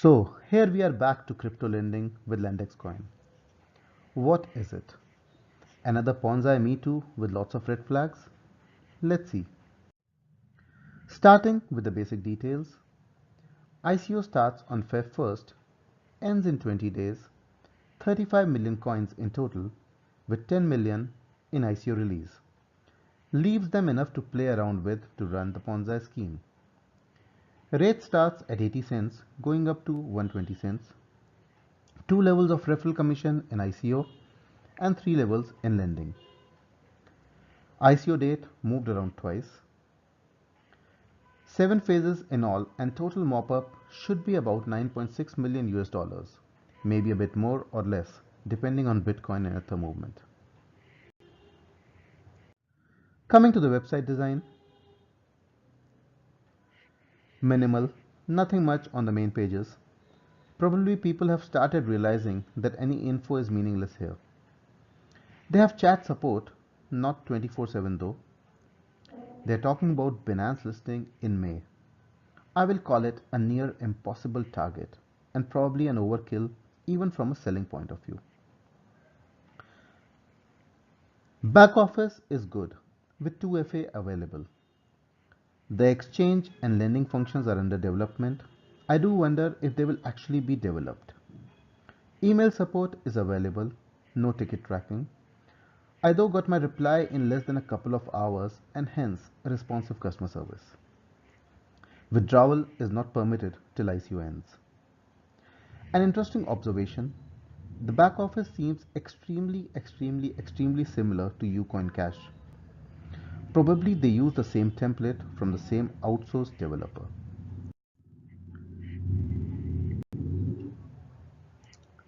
So here we are back to crypto lending with Lendex Coin. What is it? Another Ponzi Me Too with lots of red flags? Let's see. Starting with the basic details, ICO starts on Feb 1st, ends in 20 days, 35 million coins in total, with 10 million in ICO release. Leaves them enough to play around with to run the Ponzi scheme. Rate starts at 80 cents, going up to 120 cents. 2 levels of referral commission in ICO and 3 levels in lending. ICO date moved around twice. 7 phases in all, and total mop-up should be about 9.6 million US dollars, maybe a bit more or less, depending on Bitcoin and Ether movement. Coming to the website design, minimal, nothing much on the main pages. Probably people have started realizing that any info is meaningless here. They have chat support, not 24/7 though. They're talking about Binance listing in May. I will call it a near impossible target and probably an overkill even from a selling point of view. Back office is good with 2FA available. The exchange and lending functions are under development. I do wonder if they will actually be developed. Email support is available, no ticket tracking. I though got my reply in less than a couple of hours and hence a responsive customer service. Withdrawal is not permitted till ICO ends. An interesting observation, the back office seems extremely similar to Ucoin Cash. Probably they use the same template from the same outsourced developer.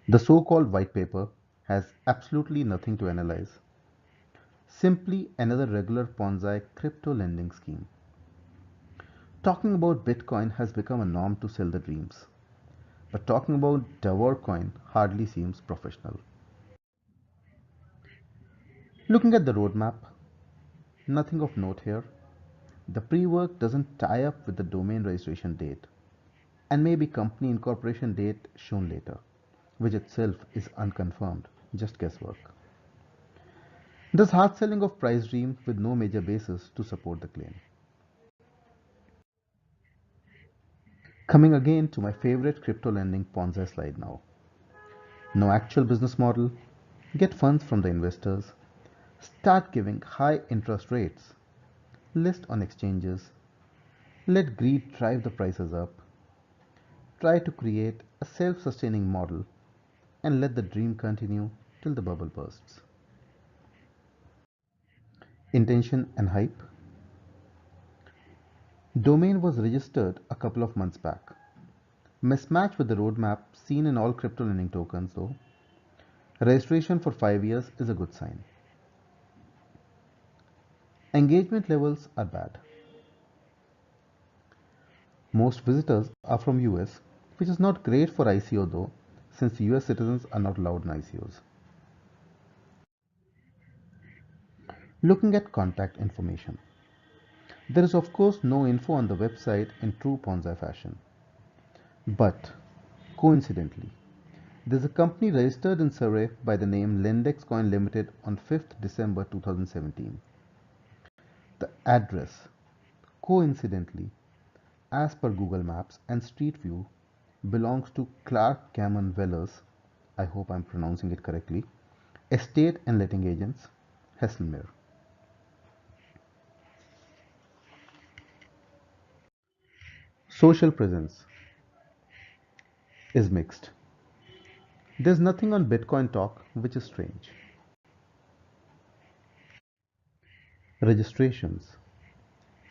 The so-called white paper has absolutely nothing to analyze. Simply another regular Ponzi crypto lending scheme. Talking about Bitcoin has become a norm to sell the dreams. But talking about Devour Coin hardly seems professional. Looking at the roadmap, nothing of note here. The pre-work doesn't tie up with the domain registration date and maybe company incorporation date shown later, which itself is unconfirmed, just guesswork. There's hard selling of price dream with no major basis to support the claim. Coming again to my favorite crypto lending Ponzi slide now. No actual business model, get funds from the investors, start giving high interest rates, list on exchanges, let greed drive the prices up, try to create a self-sustaining model, and let the dream continue till the bubble bursts. Intention and hype. Domain was registered a couple of months back. Mismatch with the roadmap seen in all crypto lending tokens though. Registration for 5 years is a good sign. Engagement levels are bad. Most visitors are from US, which is not great for ICO though, since US citizens are not allowed in ICOs. Looking at contact information. There is of course no info on the website in true Ponzi fashion. But, coincidentally, there is a company registered in Surrey by the name Lendex Coin Limited on 5th December 2017. The address, coincidentally, as per Google Maps and Street View, belongs to Clark Cameron Wellers, I hope I'm pronouncing it correctly, estate and letting agents, Haslemere. Social presence is mixed. There's nothing on Bitcoin Talk, which is strange. Registrations.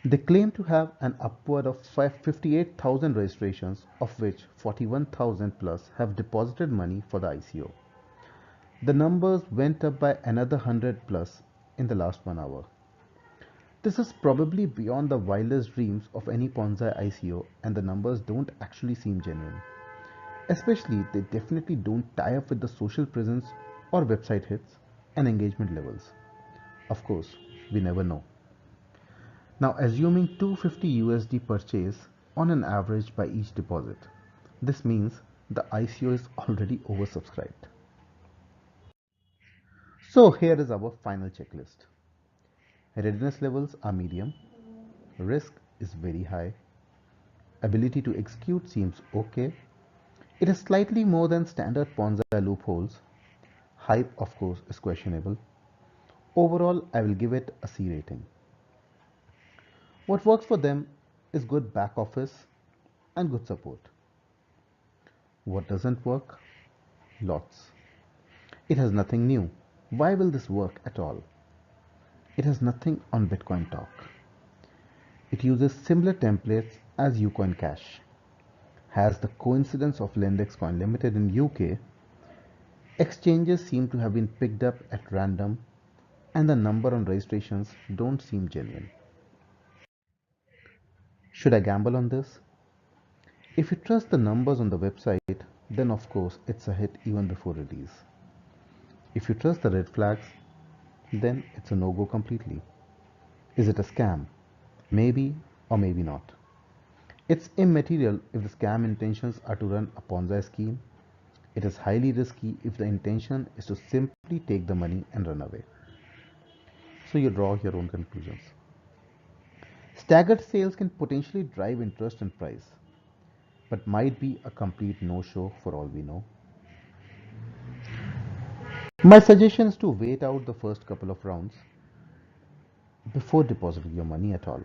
They claim to have an upward of 58,000 registrations, of which 41,000 plus have deposited money for the ICO. The numbers went up by another 100 plus in the last 1 hour. This is probably beyond the wildest dreams of any Ponzi ICO, and the numbers don't actually seem genuine. Especially, they definitely don't tie up with the social presence or website hits and engagement levels. Of course, we never know. Now, assuming 250 USD purchase on an average by each deposit, This means the ICO is already oversubscribed. So here is our final checklist. Readiness levels are medium, risk is very high, ability to execute seems okay, it is slightly more than standard Ponzi loopholes, hype of course is questionable. Overall, I will give it a C rating. What works for them is good back office and good support. What doesn't work? Lots. It has nothing new. Why will this work at all? It has nothing on Bitcoin Talk. It uses similar templates as Ucoin Cash. Has the coincidence of Lendex Coin Limited in UK. Exchanges seem to have been picked up at random and the number on registrations don't seem genuine. Should I gamble on this? If you trust the numbers on the website, then of course it's a hit even before release. If you trust the red flags, then it's a no-go completely. Is it a scam? Maybe or maybe not. It's immaterial if the scam intentions are to run a Ponzi scheme. It is highly risky if the intention is to simply take the money and run away. So you draw your own conclusions. Staggered sales can potentially drive interest and price, but might be a complete no-show for all we know. My suggestion is to wait out the first couple of rounds before depositing your money at all.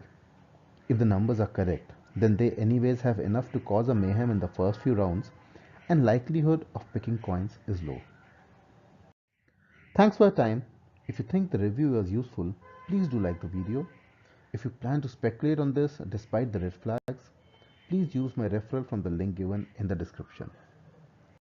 If the numbers are correct, then they anyways have enough to cause a mayhem in the first few rounds and likelihood of picking coins is low. Thanks for your time. If you think the review was useful, please do like the video. If you plan to speculate on this despite the red flags, please use my referral from the link given in the description.